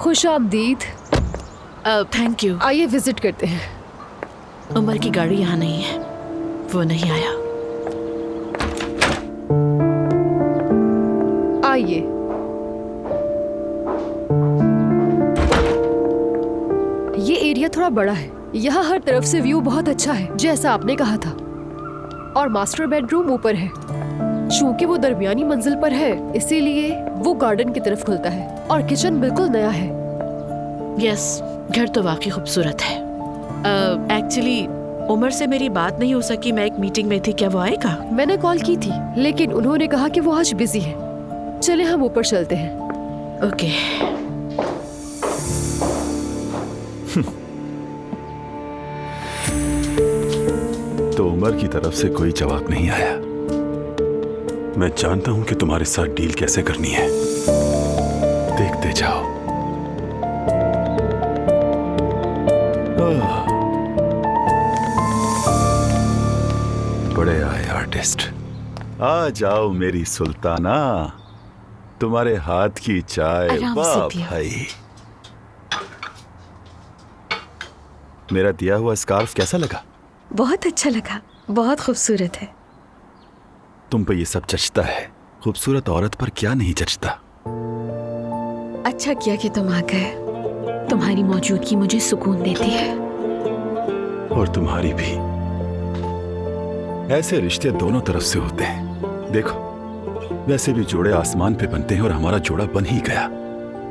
खुशामदीद। Thank you. आइए visit करते हैं। उमर की गाड़ी यहाँ नहीं है, वो नहीं आया। आइए। ये एरिया थोड़ा बड़ा है, यहाँ हर तरफ से व्यू बहुत अच्छा है जैसा आपने कहा था। और मास्टर बेडरूम ऊपर है। चूंकि वो दरमियानी मंजिल पर है इसीलिए वो गार्डन की तरफ खुलता है और किचन बिल्कुल नया है। यस, घर तो वाकई खूबसूरत है। एक्चुअली उमर से मेरी बात नहीं हो सकी, मैं एक मीटिंग में थी। क्या वो आएगा? मैंने कॉल की थी लेकिन उन्होंने कहा कि वो आज बिजी है। चले हम ऊपर चलते हैं। ओके। तो उमर की तरफ से कोई जवाब नहीं आया। मैं जानता हूं कि तुम्हारे साथ डील कैसे करनी है। देखते जाओ। बड़े आए आर्टिस्ट। आ जाओ मेरी सुल्ताना, तुम्हारे हाथ की चाय। वाह भाई, मेरा दिया हुआ स्कार्फ कैसा लगा? बहुत अच्छा लगा, बहुत खूबसूरत है। तुम पे ये सब जचता है, खूबसूरत औरत पर क्या नहीं जचता। अच्छा किया कि तुम आ गए। तुम्हारी मौजूदगी मुझे सुकून देती है। और तुम्हारी भी। ऐसे रिश्ते दोनों तरफ से होते हैं। देखो, वैसे भी जोड़े आसमान पे बनते हैं और हमारा जोड़ा बन ही गया।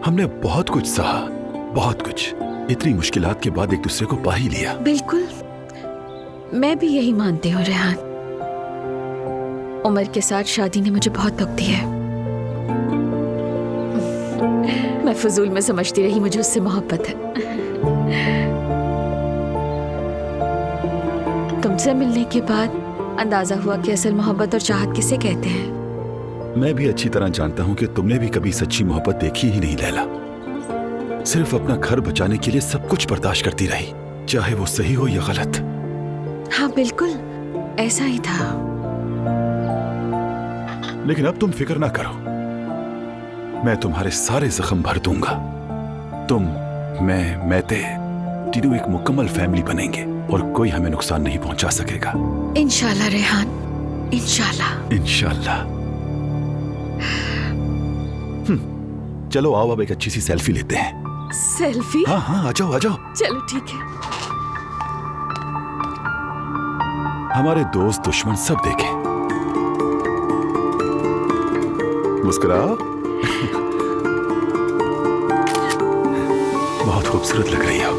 हमने बहुत कुछ सहा, बहुत कुछ। इतनी मुश्किलात के बाद एक दूसरे को पा ही लिया। बिल्कुल, मैं भी यही मानती हूँ रेहान। उमर के साथ शादी ने मुझे बहुत दुख दिया है। मैं फजूल में समझती रही मुझे उससे मोहब्बत है। तुमसे मिलने के बाद अंदाजा हुआ कि असल मोहब्बत और चाहत किसे कहते हैं। मैं भी अच्छी तरह जानता हूँ कि तुमने भी कभी सच्ची मोहब्बत देखी ही नहीं लैला। सिर्फ अपना घर बचाने के लिए सब कुछ बर्दाश्त करती रही, चाहे वो सही हो या गलत। हाँ बिल्कुल, ऐसा ही था। लेकिन अब तुम फिक्र ना करो, मैं तुम्हारे सारे जख्म भर दूंगा। तुम, मैं तीनों एक मुकम्मल फैमिली बनेंगे और कोई हमें नुकसान नहीं पहुंचा सकेगा। इंशाल्लाह रेहान, इंशाल्लाह। इंशाल्लाह। चलो आओ, अब एक अच्छी सी सेल्फी लेते हैं। सेल्फी? हाँ हाँ, आ जाओ आ जाओ। चलो ठीक है। हमारे दोस्त दुश्मन सब देखें। मुस्कुराओ। बहुत खूबसूरत लग रही हो।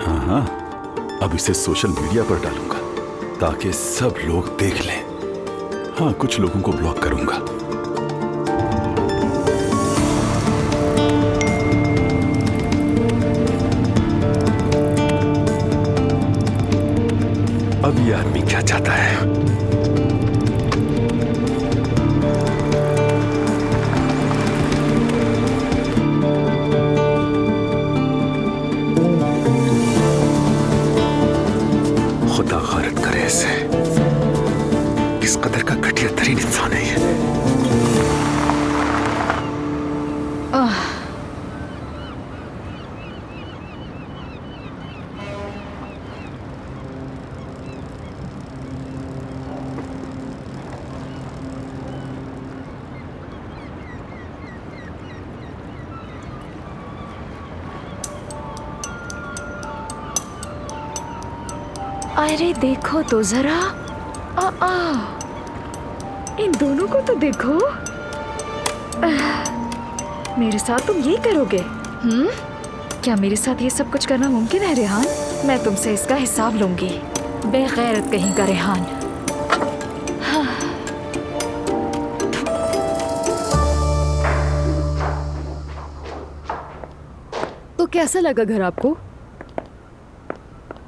हाँ हाँ, अब इसे सोशल मीडिया पर डालूंगा ताकि सब लोग देख लें। हाँ, कुछ लोगों को ब्लॉक करूंगा। अब ये आदमी क्या चाहता है? खुदा गारत करे इसे। किस कदर का घटिया तरीन इंसान है ये। अरे देखो तो जरा, इन दोनों को तो देखो। मेरे साथ तुम ये करोगे? क्या मेरे साथ ये सब कुछ करना मुमकिन है रेहान? मैं तुमसे इसका हिसाब लूंगी। बेगैरत कहीं का रेहान। तो कैसा लगा घर आपको?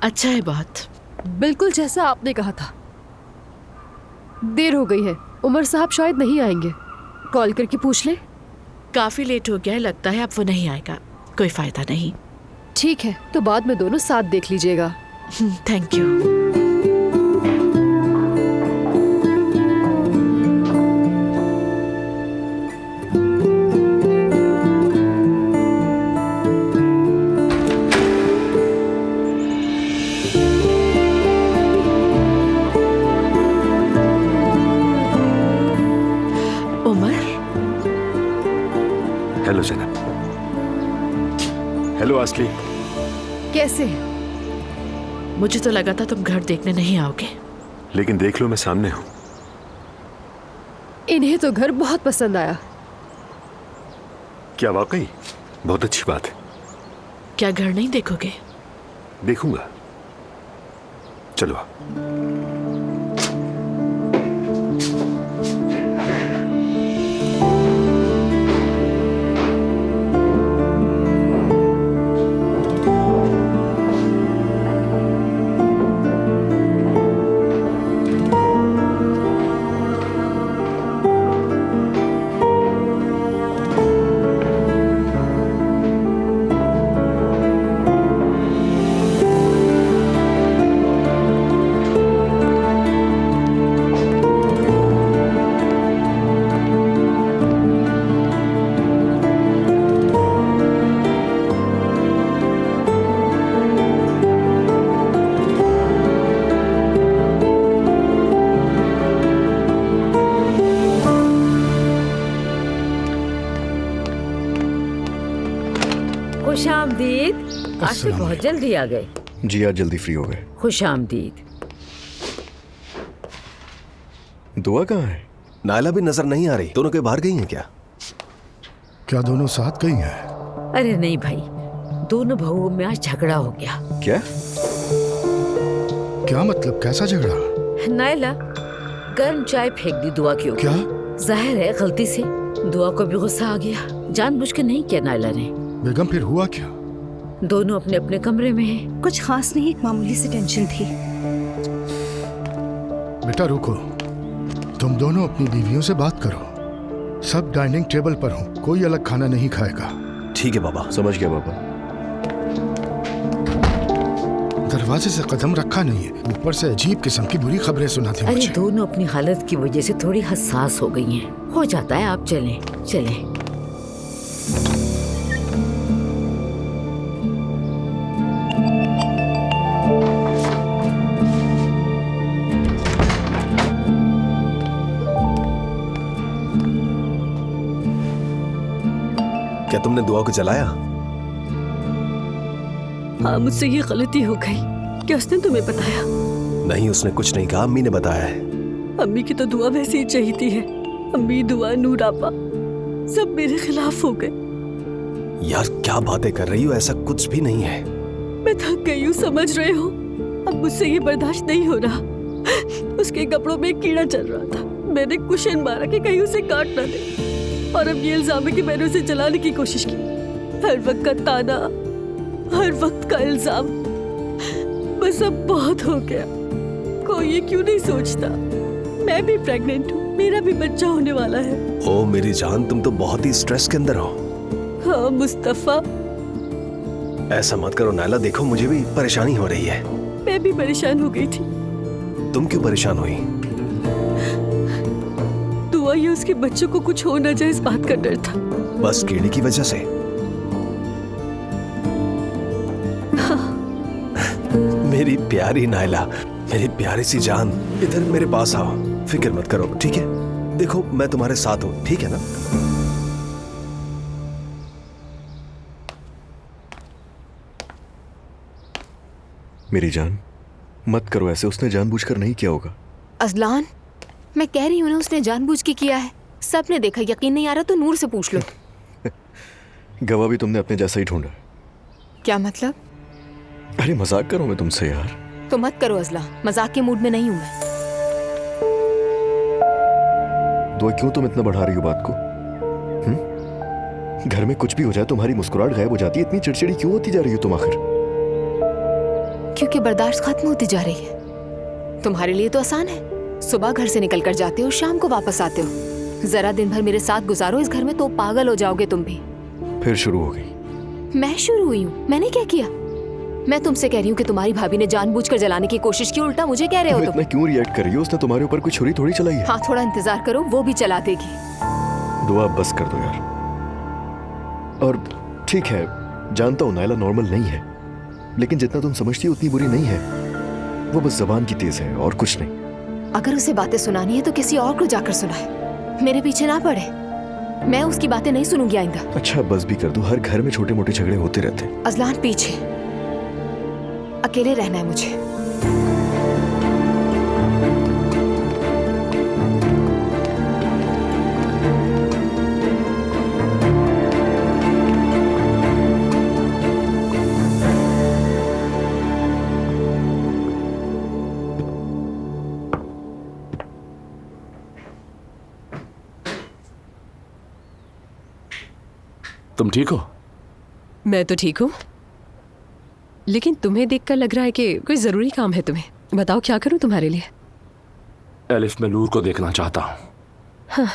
अच्छा है बहुत। बिल्कुल जैसा आपने कहा था। देर हो गई है, उमर साहब शायद नहीं आएंगे। कॉल करके पूछ ले। काफी लेट हो गया है, लगता है अब वो नहीं आएगा। कोई फायदा नहीं। ठीक है, तो बाद में दोनों साथ देख लीजिएगा। Thank you. हेलो असली। कैसे? मुझे तो लगा था तुम घर देखने नहीं आओगे। लेकिन देख लो, मैं सामने हूँ। इन्हें तो घर बहुत पसंद आया। क्या वाकई? बहुत अच्छी बात है। क्या घर नहीं देखोगे? देखूंगा। चलो। खुशामदीद। आज तो बहुत जल्दी आ गए। जी आज जल्दी फ्री हो गए। खुशामदीद। दुआ कहाँ है? नायला भी नजर नहीं आ रही। दोनों के बाहर गई हैं क्या? क्या दोनों साथ गई हैं? अरे नहीं भाई, दोनों बहुओं में आज झगड़ा हो गया। क्या? क्या मतलब? कैसा झगड़ा? नायला गर्म चाय फेंक दी दुआ के ऊपर। क्या? जाहिर है गलती से दुआ को भी गुस्सा आ गया। जानबूझ के नहीं किया नायला ने। बेगम फिर हुआ क्या? दोनों अपने अपने कमरे में हैं। कुछ खास नहीं, एक मामूली सी टेंशन थी। बेटा रुको, तुम दोनों अपनी बीवियों से बात करो। सब डाइनिंग टेबल पर हो, कोई अलग खाना नहीं खाएगा। ठीक है बाबा। समझ गया बाबा। दरवाजे से कदम रखा नहीं है, ऊपर से अजीब किस्म की बुरी खबरें सुनाती अरे मुझे। दोनों अपनी हालत की वजह से थोड़ी हसास हो गई हैं। हो जाता है, आप चलें चलें। क्या तुमने दुआ को जलाया? हाँ, मुझसे ये गलती हो गई। क्या उसने तुम्हें बताया? नहीं, उसने कुछ नहीं कहा। अम्मी ने बताया है। अम्मी की तो दुआ वैसे ही चाहिए है। अम्मी, दुआ, नूर आपा सब मेरे खिलाफ हो गए। यार क्या बातें कर रही हो? ऐसा कुछ भी नहीं है। मैं थक गई हूँ, समझ रहे हो? अब मुझसे ये बर्दाश्त नहीं हो रहा। उसके कपड़ों में एक कीड़ा चल रहा था। मैंने कुशन मारा कि कहीं उसे काट ना दे। और अब ये इल्जाम है कि मैंने उसे जलाने की कोशिश की। हर वक्त का ताना, हर वक्त का इल्जाम। बस अब बहुत हो गया। कोई ये क्यों नहीं सोचता? मैं भी प्रेग्नेंट हूँ, मेरा भी बच्चा होने वाला है। ओ मेरी जान, तुम तो बहुत ही स्ट्रेस के अंदर हो। हाँ मुस्तफा। ऐसा मत करो नायला, देखो मुझे भी परेशानी हो रही है। मैं भी परेशान हो गई थी। तुम क्यों परेशान हुई? दुआ ये उसके बच्चों को कुछ हो न जाए, इस बात का डर था। बस कीड़े की वजह से? मेरी प्यारी नायला, मेरी प्यारी सी जान, इधर मेरे पास आओ। फिक्र मत करो, ठीक है? देखो मैं तुम्हारे साथ हूँ, ठीक है ना? मेरी जान मत करो ऐसे, उसने जानबूझकर नहीं किया होगा। अजलान, मैं कह रही हूँ ना उसने जानबूझ के किया है। सबने देखा, यकीन नहीं आ रहा तो नूर से पूछ लो। गवाह भी तुमने अपने जैसा ही ढूंढा। क्या मतलब? अरे मजाक करो मैं तुमसे यार। तो मत करो अजला, मजाक के मूड में नहीं हूँ मैं। दुआ क्यों तुम इतना बढ़ा रही हो बात को? घर में कुछ भी हो जाए तुम्हारी मुस्कुराहट गायब हो जाती है। इतनी चिड़चिड़ी क्यों होती जा रही हो तुम आखिर? क्योंकि बर्दाश्त खत्म होती जा रही है। तुम्हारे लिए तो आसान है, सुबह घर से निकल कर जाते हो, शाम को वापस आते हो। जरा दिन भर मेरे साथ गुजारो इस घर में तो पागल हो जाओगे तुम भी। फिर शुरू हो गई। मैं शुरू हुई हूँ? मैंने क्या किया? मैं तुमसे कह रही हूँ कि तुम्हारी भाभी ने जानबूझकर जलाने की कोशिश की, उल्टा मुझे कह रहे हो तुम। इतना क्यों रिएक्ट कर रही हो? उसने तुम्हारे ऊपर कोई छुरी थोड़ी चलाई है। हाँ, थोड़ा इंतजार करो, वो भी चला देगी। दुआ बस कर दो यार। और ठीक है, जानता हूँ नायला नॉर्मल नहीं है, लेकिन जितना तुम समझती हो उतनी बुरी नहीं है। वो बस जबान की तेज है और कुछ नहीं। अगर उसे बातें सुनानी है तो किसी और को जाकर सुनाए, मेरे पीछे ना पड़े। मैं उसकी बातें नहीं सुनूंगी आइंदा। अच्छा बस भी कर दो, हर घर में छोटे मोटे झगड़े होते रहते हैं। अजलान पीछे, अकेले रहना है मुझे। तुम ठीक हो? मैं तो ठीक हूँ, लेकिन तुम्हें देखकर लग रहा है कि कोई जरूरी काम है तुम्हें। बताओ क्या करूँ तुम्हारे लिए? एलिफ, मैं नूर को देखना चाहता हूँ। हाँ,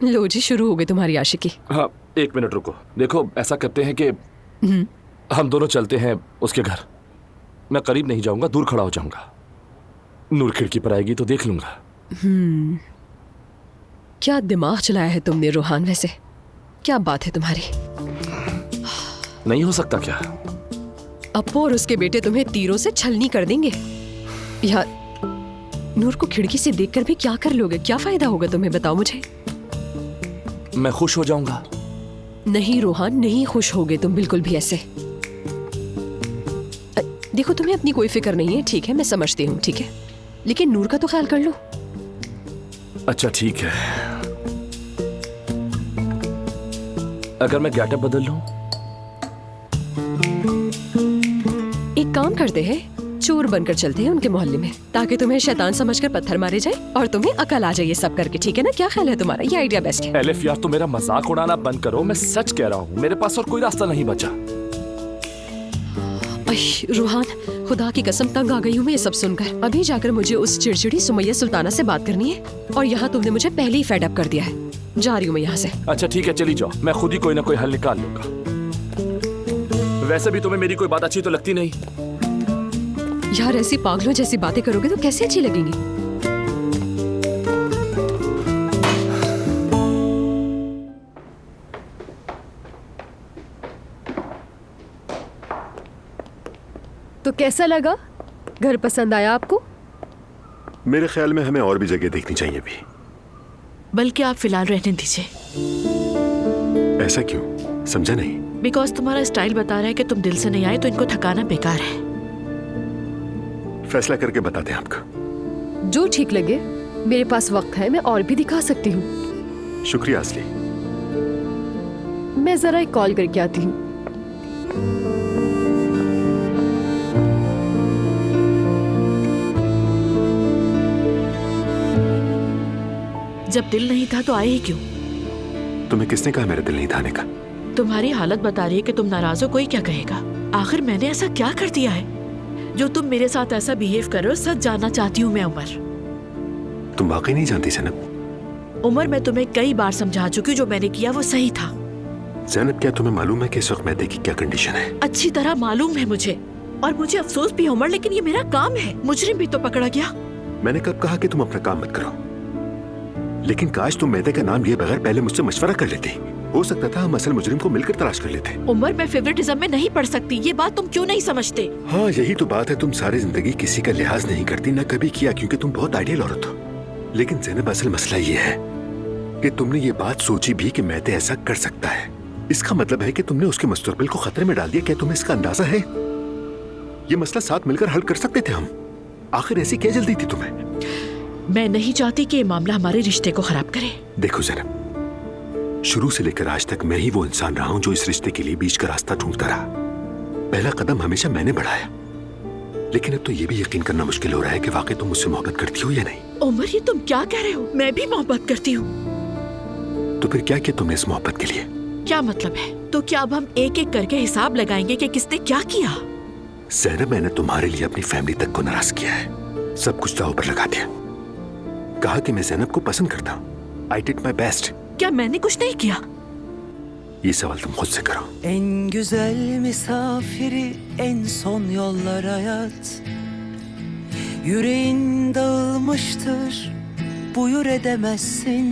लो जी, शुरू हो गई तुम्हारी आशिकी। हाँ, 1 मिनट रुको। देखो, ऐसा करते हैं कि हम दोनों चलते हैं उसके घर। मैं करीब नहीं जाऊंगा, दूर खड़ा हो जाऊंगा। नूर खिड़की पर आएगी तो देख लूंगा। क्या दिमाग चलाया है तुमने रोहान? वैसे क्या बात है तुम्हारी? नहीं हो सकता क्या? अप्पू और उसके बेटे तुम्हें तीरों से छलनी कर देंगे। यार, नूर को खिड़की से देखकर भी क्या कर लोगे? क्या फायदा होगा तुम्हें? बताओ मुझे। मैं खुश हो जाऊंगा। नहीं रोहान, नहीं खुश होगे तुम बिल्कुल भी ऐसे। देखो, तुम्हें अपनी कोई फिक्र नहीं है, ठीक है, मैं समझती हूँ, ठीक है, लेकिन नूर का तो ख्याल कर लो। अच्छा ठीक है, अगर मैं गेटअप बदल लूं? एक काम करते हैं, चोर बनकर चलते हैं उनके मोहल्ले में, ताकि तुम्हें शैतान समझकर पत्थर मारे जाए और तुम्हें अकल आ जाए ये सब करके, ठीक है ना? क्या ख्याल है तुम्हारा? ये आइडिया बेस्ट है। एलिफ यार, तुम मेरा मजाक उड़ाना बंद करो। मैं सच कह रहा हूँ, मेरे पास और कोई रास्ता नहीं बचा। रोहान, खुदा की कसम तंग आ गई हूँ मैं ये सब सुनकर। अभी जाकर मुझे उस चिड़चिड़ी सुमैया सुल्ताना से बात करनी है, और यहाँ तुमने मुझे पहले ही फेड अप कर दिया है। जा रही हूँ मैं यहाँ से। अच्छा ठीक है, चली जाओ, मैं खुद ही कोई ना कोई हल निकाल लूंगा। वैसे भी तुम्हें मेरी कोई बात अच्छी तो लगती नहीं। यार, ऐसी पागलों जैसी बातें करोगे तो कैसे अच्छी लगेंगी? तो कैसा लगा? घर पसंद आया आपको? मेरे ख्याल में हमें और भी जगह देखनी चाहिए भी। बल्कि आप फिलहाल रहने दीजिए। ऐसा क्यों? समझा नहीं। बिकॉज तुम्हारा स्टाइल बता रहा है कि तुम दिल से नहीं आए, तो इनको थकाना बेकार है। फैसला करके बताते हैं आपको। जो ठीक लगे। मेरे पास वक्त है, मैं और भी दिखा सकती हूँ। शुक्रिया असली। मैं जरा एक कॉल करके आती हूँ। जब दिल नहीं था तो आए ही क्यों? तुम्हें किसने कहा मेरा दिल नहीं था आने का? तुम्हारी हालत बता रही है कि तुम नाराज हो, कोई क्या कहेगा? आखिर मैंने ऐसा क्या कर दिया है जो तुम मेरे साथ ऐसा बिहेव कर रहे हो? सच जानना चाहती हूँ मैं उमर। तुम वाकई नहीं जानती ज़ैनब? उमर, मैं तुम्हें कई बार समझा चुकी हूँ, जो मैंने किया वो सही था। ज़ैनब, क्या तुम्हें मालूम है कि इस वक्त मैदे की क्या कंडीशन है? अच्छी तरह मालूम है मुझे, और मुझे अफसोस भी है उमर, लेकिन ये मेरा काम है। मुजरिम भी तो पकड़ा गया। मैंने कब कहा कि तुम अपना काम मत करो? लेकिन काश तुम मैदे का नाम लिए बगैर पहले मुझसे मशवरा कर लेती। हो सकता था हम असल मुजरिम को मिलकर तलाश कर लेते। उमर, मैं फेवरेटिज्म में नहीं पड़ सकती, ये बात तुम क्यों नहीं समझते? हाँ, यही तो बात है। तुम सारी जिंदगी किसी का लिहाज नहीं करती, न कभी किया, क्योंकि तुम बहुत आइडियल औरत हो। लेकिन ज़ैनब, असल मसला ये है कि तुमने ये बात सोची भी कि मैदे ऐसा कर सकता है। इसका मतलब है कि तुमने उसके मुस्तकबिल को खतरे में डाल दिया। क्या तुम्हें इसका अंदाजा है? ये मसला साथ मिलकर हल कर सकते थे हम। आखिर ऐसी क्या जल्दी थी तुम्हें? मैं नहीं चाहती कि ये मामला हमारे रिश्ते को खराब करे। देखो ज़ैनब, शुरू से लेकर आज तक मैं ही वो इंसान रहा हूं जो इस रिश्ते के लिए बीच का रास्ता ढूंढता रहा। पहला कदम हमेशा मैंने बढ़ाया, लेकिन अब तो ये भी यकीन करना मुश्किल हो रहा है कि वाकई तुम मुझसे मोहब्बत करती हो या नहीं। उमर, ये तुम क्या कह रहे हो? मैं भी मोहब्बत करती हूँ। तो फिर क्या किया तुमने इस मोहब्बत के लिए? क्या मतलब है? तो क्या अब हम एक एक करके हिसाब लगाएंगे कि किसने क्या किया? ज़ैनब, मैंने तुम्हारे लिए अपनी फैमिली तक को नाराज किया है, सब कुछ दांव पर लगा दिया। कहा कि मैं ज़ैनब को पसंद करता हूँ। I did my best. क्या मैंने कुछ नहीं किया? ये सवाल तुम खुद से करो। En güzel misafiri en son yollara yat. Yüreğin dağılmıştır, buyur edemezsin.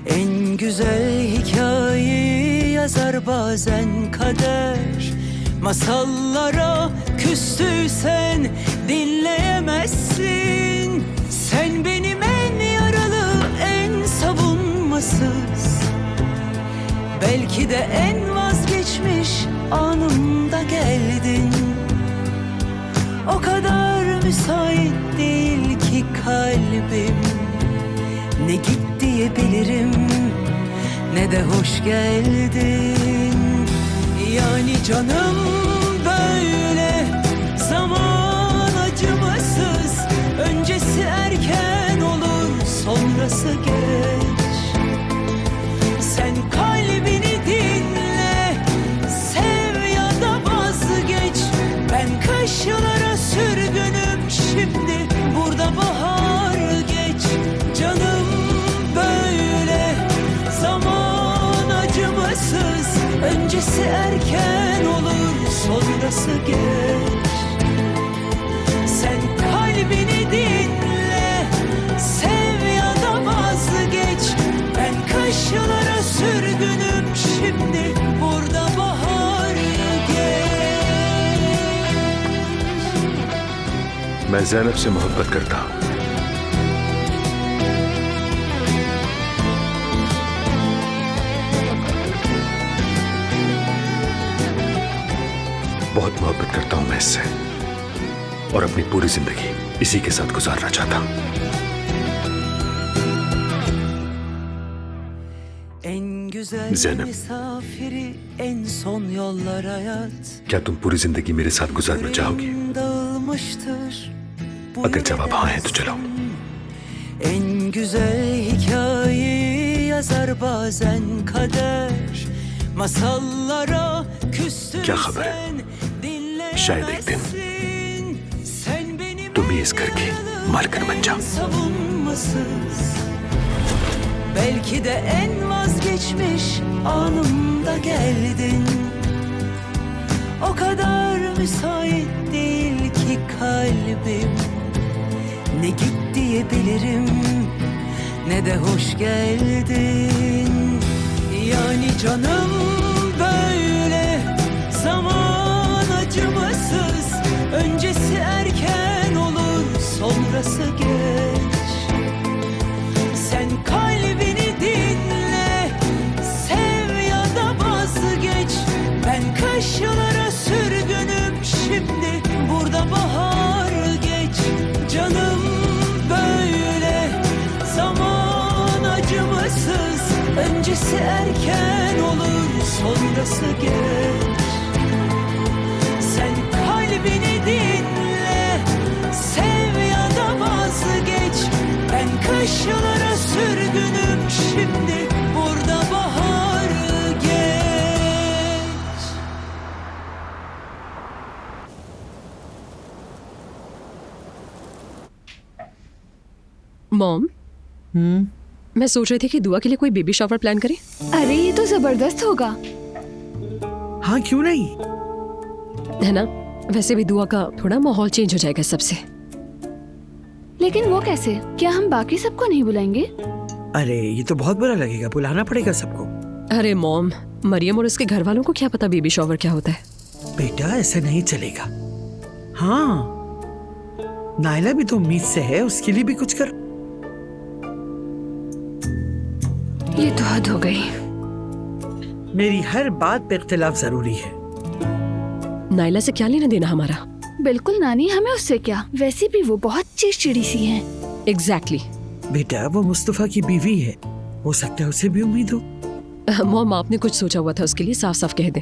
En güzel hikayeyi yazar bazen kader. Masallara küstüysen dinleyemezsin. Sen benim en yaralı, en savunmasız Belki de en vazgeçmiş anımda geldin. O kadar müsait değil ki kalbim. Ne git diyebilirim ne de hoş geldin. Yani canım böyle zaman acımasız. Öncesi erken olur, sonrası geç. Sen kalbini dinle, sev ya da vazgeç. Ben kışlara sürgünüm şimdi, burada bahar geç. Canım böyle zaman acımasız. Öncesi erken olur, sonrası geç. Sen kalbini dinle, sev ya da vazgeç. Ben kışlara sürgünüm şimdi, burada bahar geç. मैं ज़ैनब से मोहब्बत करता हूँ। बहुत मोहब्बत करता हूँ मैं इससे और अपनी पूरी जिंदगी इसी के साथ गुजारना चाहता हूँ। ज़ैनब, क्या तुम पूरी जिंदगी मेरे साथ गुजारना चाहोगी? अगर जवाब हाँ है तो चलो। En güzel hikayeyi yazar bazen kader. Masallara क्या खबर है? शायद एक दिन तुम ही इस घर की मालकिन बन जाओ। savunmasız. Belki de en vazgeçmiş anımda geldin. O kadar müsait değil ki kalbim. Ne git diyebilirim ne de hoş geldin. Yani canım böyle zaman acımasız. Öncesi erken olur, sonrası geç. Sen kalbini dinle, sev ya da vazgeç. Ben kışlara sürgünüm şimdi, burada bahar geç. Canım böyle zaman acımasız. Öncesi erken olur, sonrası geç. Sen kalbini dinle, sev ya da vazgeç. Ben kışlara sürgünüm şimdi, burada bahar geç. Mom, मैं सोच रही थी कि दुआ के लिए कोई baby shower plan करें। अरे ये तो जबरदस्त होगा। हाँ क्यों नहीं, है ना? वैसे भी दुआ का थोड़ा माहौल चेंज हो जाएगा सबसे। लेकिन वो कैसे? क्या हम बाकी सबको नहीं बुलाएंगे? अरे ये तो बहुत बुरा लगेगा, बुलाना पड़ेगा सबको। अरे मॉम, मरियम और उसके घर वालों को क्या पता बेबी शॉवर क्या होता है। बेटा ऐसा नहीं चलेगा। हाँ नायला भी तो उम्मीद से है, उसके लिए भी कुछ करो। ये तो हद हो गई। मेरी हर बात पे इख्तिलाफ जरूरी है। नायला से क्या लेना देना हमारा? बिल्कुल नानी, हमें उससे क्या, वैसे भी वो बहुत चिड़चिड़ी सी है। एग्जैक्टली। बेटा वो मुस्तफा की बीवी है, हो सकता है उसे भी उम्मीद हो। मॉम आपने कुछ सोचा हुआ था उसके लिए, साफ साफ कह दे।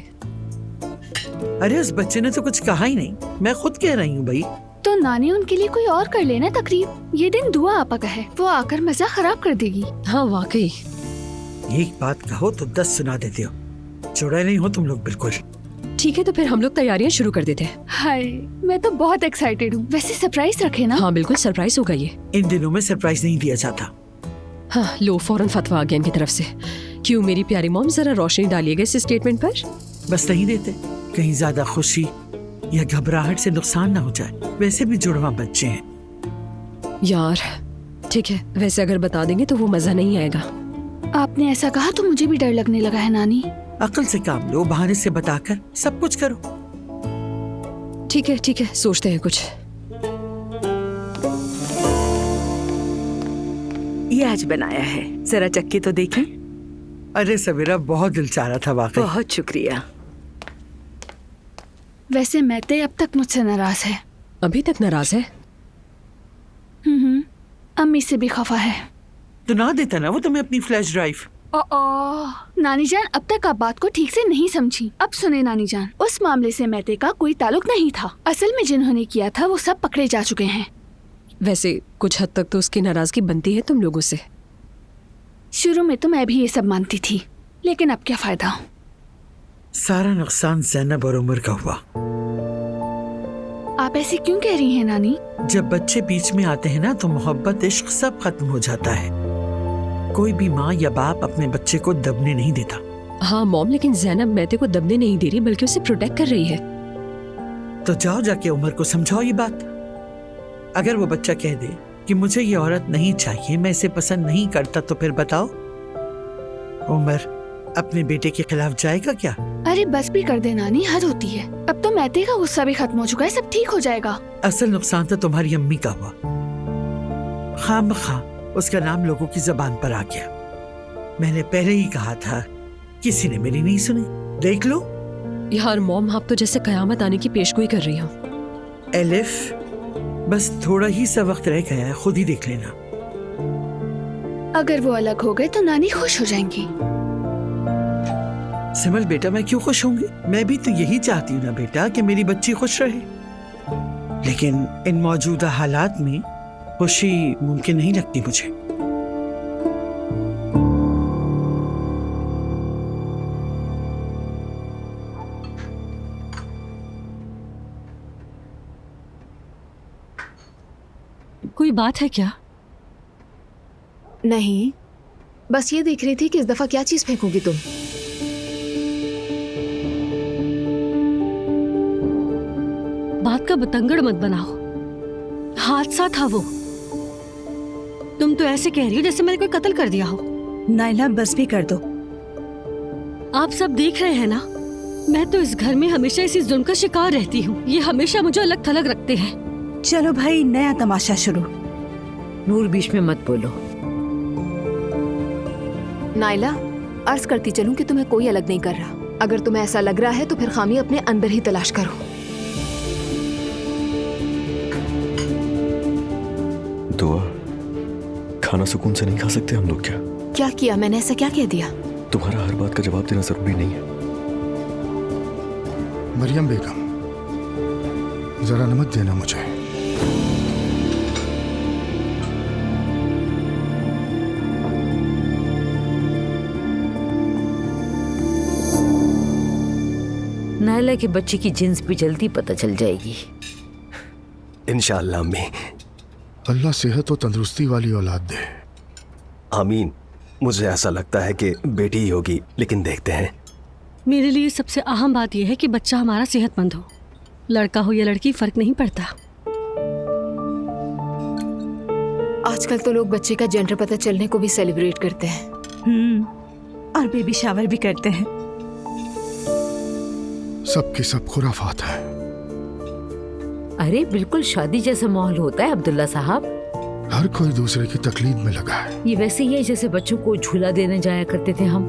अरे उस बच्चे ने तो कुछ कहा ही नहीं, मैं खुद कह रही हूँ भाई। तो नानी उनके लिए कोई और कर लेना तकरीब। ये दिन दुआ आपा का है, वो आकर मजा खराब कर देगी। हाँ वाकई। एक बात कहो तो 10 सुना देते हो, चौड़ा नहीं हो तुम लोग बिल्कुल। ठीक है तो फिर हम लोग तैयारियां शुरू कर देते हैं। हाय मैं तो बहुत एक्साइटेड हूँ। वैसे सरप्राइज रखे ना? हाँ बिल्कुल सरप्राइज होगा ये। इन दिनों में सरप्राइज नहीं दिया जाता। हाँ लो फौरन फतवा आ गया इनकी तरफ से। क्यों मेरी प्यारी मॉम, जरा रोशनी डालिएगा इस स्टेटमेंट पर। बस नहीं देते, कहीं ज्यादा खुशी या घबराहट से नुकसान ना हो जाए। वैसे भी जुड़वा बच्चे हैं। यार ठीक है, वैसे अगर बता देंगे तो वो मजा नहीं आएगा। आपने ऐसा कहा तो मुझे भी डर लगने लगा है नानी। अकल से काम लो, बहाने से बताकर सब कुछ करो। ठीक है सोचते हैं कुछ। ये आज बनाया है, जरा चक्के तो देखें। अरे सवेरा, बहुत दिल चाह रहा था वाकई। बहुत शुक्रिया। वैसे मैते अब तक मुझसे नाराज है। अभी तक नाराज है? अम्मी से भी खफा है। तो ना देता ना वो तुम्हें अपनी फ्लैश ड्राइव। नानी जान, अब तक आप बात को ठीक से नहीं समझी। अब सुने नानी जान, उस मामले से मैते का कोई ताल्लुक नहीं था। असल में जिन्होंने किया था वो सब पकड़े जा चुके हैं। वैसे कुछ हद तक तो उसकी नाराजगी बनती है तुम लोगों से। शुरू में तो मैं भी ये सब मानती थी, लेकिन अब क्या फायदा। सारा नुकसान ज़ैनब और उमर का हुआ। आप ऐसे क्यों कह रही हैं नानी? जब बच्चे बीच में आते हैं ना तो मोहब्बत, इश्क सब खत्म हो जाता है। कोई भी माँ या बाप अपने बच्चे को दबने नहीं देता। हाँ मॉम, लेकिन ज़ैनब मैते को दबने नहीं दे रही बल्कि उसे प्रोटेक्ट कर रही है। तो जाओ जाके उमर को समझाओ ये बात। अगर वो बच्चा कह दे कि मुझे ये औरत नहीं चाहिए, मैं इसे पसंद नहीं करता, तो फिर बताओ उमर अपने बेटे के खिलाफ जाएगा क्या? अरे बस भी कर दे नानी, हद होती है। अब तो मैते का गुस्सा भी खत्म हो चुका है, सब ठीक हो जाएगा। असल नुकसान तो तुम्हारी अम्मी का हुआ। खामखा उसका नाम लोगों की जबान पर आ गया। मैंने पहले ही कहा था, किसी ने मेरी नहीं सुनी। देख लो यार मॉम, आप तो जैसे कयामत आने की पेशगोई कर रही हो। एलिफ, बस थोड़ा ही सा वक्त रह गया है, खुद ही देख लेना। अगर वो अलग हो गए तो नानी खुश हो जाएंगी। सिमल बेटा, मैं क्यों खुश होंगी? मैं भी तो यही चाहती हूँ ना बेटा कि मेरी बच्ची खुश रहे। लेकिन इन मौजूदा हालात में खुशी मुमकिन नहीं लगती मुझे। कोई बात है क्या? नहीं, बस ये देख रही थी कि इस दफा क्या चीज फेंकोगी तुम। बात का बतंगड़ मत बनाओ, हादसा था वो। तुम तो ऐसे कह रही हो जैसे मैंने कोई कत्ल कर दिया हो। नाइला, बस भी कर दो। आप सब देख रहे हैं ना, मैं तो इस घर में हमेशा इसी जुल्म का शिकार रहती हूँ। ये हमेशा मुझे अलग थलग रखते हैं। चलो भाई, नया तमाशा शुरू। नूर, बीच में मत बोलो। नाइला, अर्ज करती चलूं कि तुम्हें कोई अलग नहीं कर रहा। अगर तुम्हें ऐसा लग रहा है तो फिर खामी अपने अंदर ही तलाश करो। दुआ, खाना सुकून से नहीं खा सकते हम लोग क्या? क्या किया मैंने? ऐसा क्या कह दिया? तुम्हारा हर बात का जवाब देना जरूरी नहीं है। मरियम बेगम, जरा नमक देना मुझे। नायला की बच्ची की जिन्स भी जल्दी पता चल जाएगी इंशाअल्लाह अम्मी। अल्लाह सेहत और तंदुरुस्ती वाली औलाद दे। आमीन। मुझे ऐसा लगता है कि बेटी ही होगी, लेकिन देखते हैं। मेरे लिए सबसे अहम बात यह है कि बच्चा हमारा सेहतमंद हो। लड़का हो या लड़की, फर्क नहीं पड़ता। आजकल तो लोग बच्चे का जेंडर पता चलने को भी सेलिब्रेट करते हैं। और बेबी शावर भी करते हैं। सबकी सब खुराफात है। अरे बिल्कुल शादी जैसा माहौल होता है अब्दुल्ला साहब। हर कोई दूसरे की तकलीद में लगा है। ये वैसे ही है जैसे बच्चों को झूला देने जाया करते थे हम।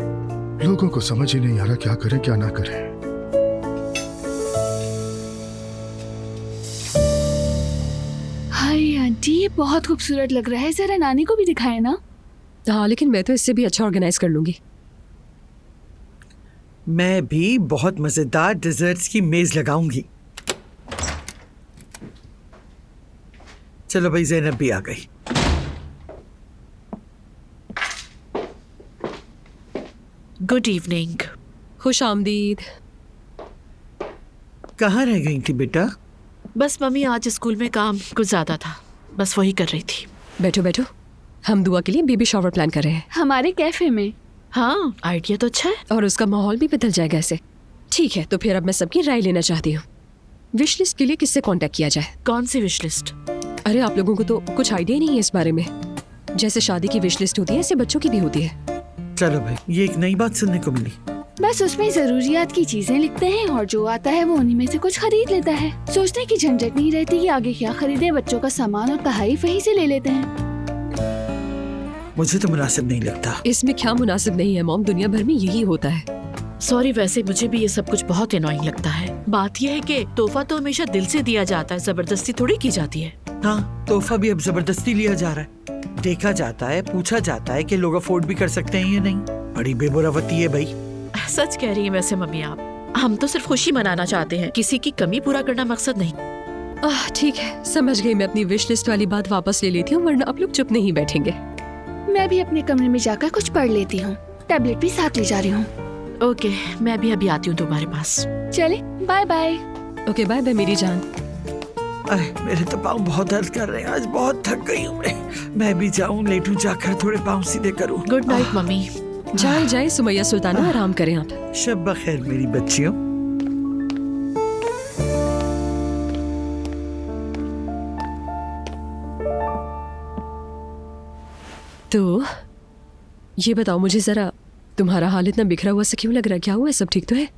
लोगों को समझ ही नहीं आ रहा क्या करें क्या ना करें। हाय आंटी, ये बहुत खूबसूरत लग रहा है। जरा नानी को भी दिखाए ना। हाँ, लेकिन मैं तो इससे भी अच्छा ऑर्गेनाइज कर लूंगी। मैं भी बहुत मजेदार डिजर्ट्स की मेज लगाऊंगी। चलो भाई, ज़ैनब भी आ गई। Good evening. खुश आमदीद। कहाँ रह गई थी बेटा? बस मम्मी, आज स्कूल में काम कुछ ज्यादा था, बस वही कर रही थी। बैठो बैठो, हम दुआ के लिए बेबी शावर प्लान कर रहे हैं। हमारे कैफे में। हाँ, आइडिया तो अच्छा है और उसका माहौल भी बदल जाएगा ऐसे। ठीक है, तो फिर अब मैं सबकी राय लेना चाहती हूँ। विश लिस्ट के लिए किससे कांटेक्ट किया जाए? कौन सी विश लिस्ट? अरे आप लोगों को तो कुछ आइडिया नहीं है इस बारे में। जैसे शादी की विश लिस्ट होती है, ऐसे बच्चों की भी होती है। चलो भाई, ये एक नई बात सुनने को मिली। बस उसमें जरूरियात की चीजें लिखते हैं और जो आता है वो उन्हीं में से कुछ खरीद लेता है। सोचने की झंझट नहीं रहती कि आगे क्या खरीदे। बच्चों का सामान और तहाइफ वहीं से ले लेते हैं। मुझे तो मुनासिब नहीं लगता। इसमें क्या मुनासिब नहीं है मॉम, दुनिया भर में यही होता है। सॉरी, वैसे मुझे भी ये सब कुछ बहुत एनॉइंग लगता है। बात यह है कि तोहफा तो हमेशा दिल से दिया जाता है, जबरदस्ती थोड़ी की जाती है। हाँ, तोहफा भी अब जबरदस्ती लिया जा रहा है। देखा जाता है, पूछा जाता है कि लोग अफोर्ड भी कर सकते हैं या नहीं। बड़ी बेबुरावती है भाई। सच कह रही है वैसे मम्मी आप। हम तो सिर्फ खुशी मनाना चाहते हैं, किसी की कमी पूरा करना मकसद नहीं। ठीक है, समझ गई। मैं अपनी विश लिस्ट वाली बात वापस ले लेती हूँ, वरना आप लोग चुप नहीं बैठेंगे। मैं भी अपने कमरे में जाकर कुछ पढ़ लेती हूँ। टैबलेट भी साथ ले जा रही हूँ। ओके, मैं भी अभी आती हूँ तुम्हारे पास। चले, bye bye. Okay, bye bye मेरी जान। मेरे तो पाँव बहुत दर्द कर रहे हैं, आज बहुत थक गई हूँ मैं भी जाऊँ, लेटूं जाकर थोड़े पाँव सीधे करूँ। Good night mummy. जाए जाए सुमैया सुल्ताना, आराम करें आप। शब बखैर मेरी बच्चियों। तो ये बताओ मुझे जरा, तुम्हारा हाल इतना बिखरा हुआ सा क्यों लग रहा है? क्या हुआ है? सब ठीक तो है?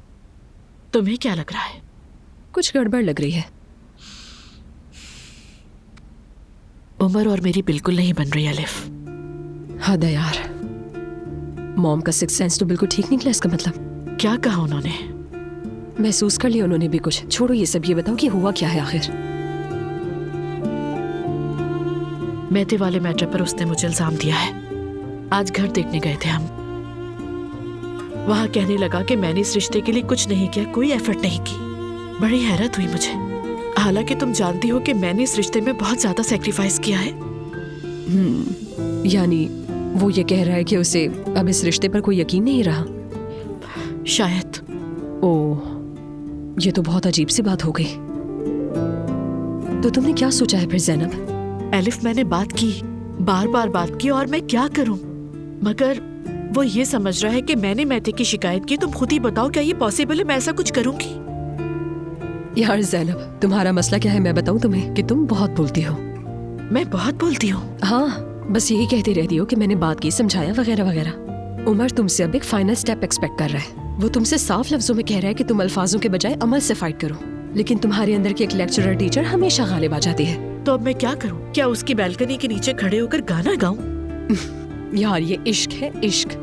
तुम्हें क्या लग रहा है? कुछ गड़बड़ लग रही है। उमर और मेरी बिल्कुल नहीं बन रही अलिफ। हद है यार, मॉम का सिक्स सेंस तो बिल्कुल ठीक निकला। इसका मतलब क्या कहा उन्होंने? महसूस कर लिया उन्होंने भी कुछ। छोड़ो ये सब, ये बताओ कि हुआ क्या है आखिर। मेहते वाले मैटर पर उसने मुझे इल्जाम दिया है। आज घर देखने गए थे हम। वहां कहने लगा कि मैंने इस रिश्ते के लिए कुछ नहीं किया, कोई एफर्ट नहीं की। बड़ी हैरत हुई मुझे, हालांकि तुम जानती हो कि मैंने इस रिश्ते में बहुत ज्यादा सैक्रिफाइस किया है। यानी वो ये कह रहा है कि उसे अब इस रिश्ते पर कोई यकीन नहीं रहा? शायद। ओह, ये तो बहुत अजीब सी बात हो गई। तो तुमने क्या सोचा है फिर ज़ैनब? एलिफ, मैंने बात की, बार बार बात की, और मैं क्या करूं? मगर वो ये समझ रहा है कि मैंने मेहते की शिकायत की। तुम खुद ही बताओ, क्या ये पॉसिबल है? मैं ऐसा कुछ करूंगी? यार ज़ैनब, तुम्हारा मसला क्या है मैं बताऊं तुम्हें कि तुम बहुत बोलती हो। मैं बहुत बोलती हूँ? हाँ, बस यही कहती रहती हो कि मैंने बात की, समझाया वगैरह वगैरह। उमर तुमसे अब एक फाइनल स्टेप एक्सपेक्ट कर रहा है। वो तुमसे साफ लफ्जों में कह रहा है कि तुम अल्फाजों के बजाय अमल से फाइट करो, लेकिन तुम्हारे अंदर की एक लेक्चरर टीचर हमेशा गालिब आ जाती है। तो अब मैं क्या करूं? क्या उसकी बैल्कनी के नीचे खड़े होकर गाना गाऊं? यार ये इश्क है, इश्क।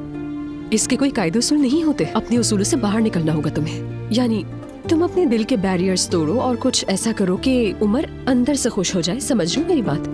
इसके कोई कायदे उसूल नहीं होते। अपने उसूलों से बाहर निकलना होगा तुम्हें। यानी तुम अपने दिल के बैरियर्स तोड़ो और कुछ ऐसा करो कि उमर अंदर से खुश हो जाए। समझ लो मेरी बात?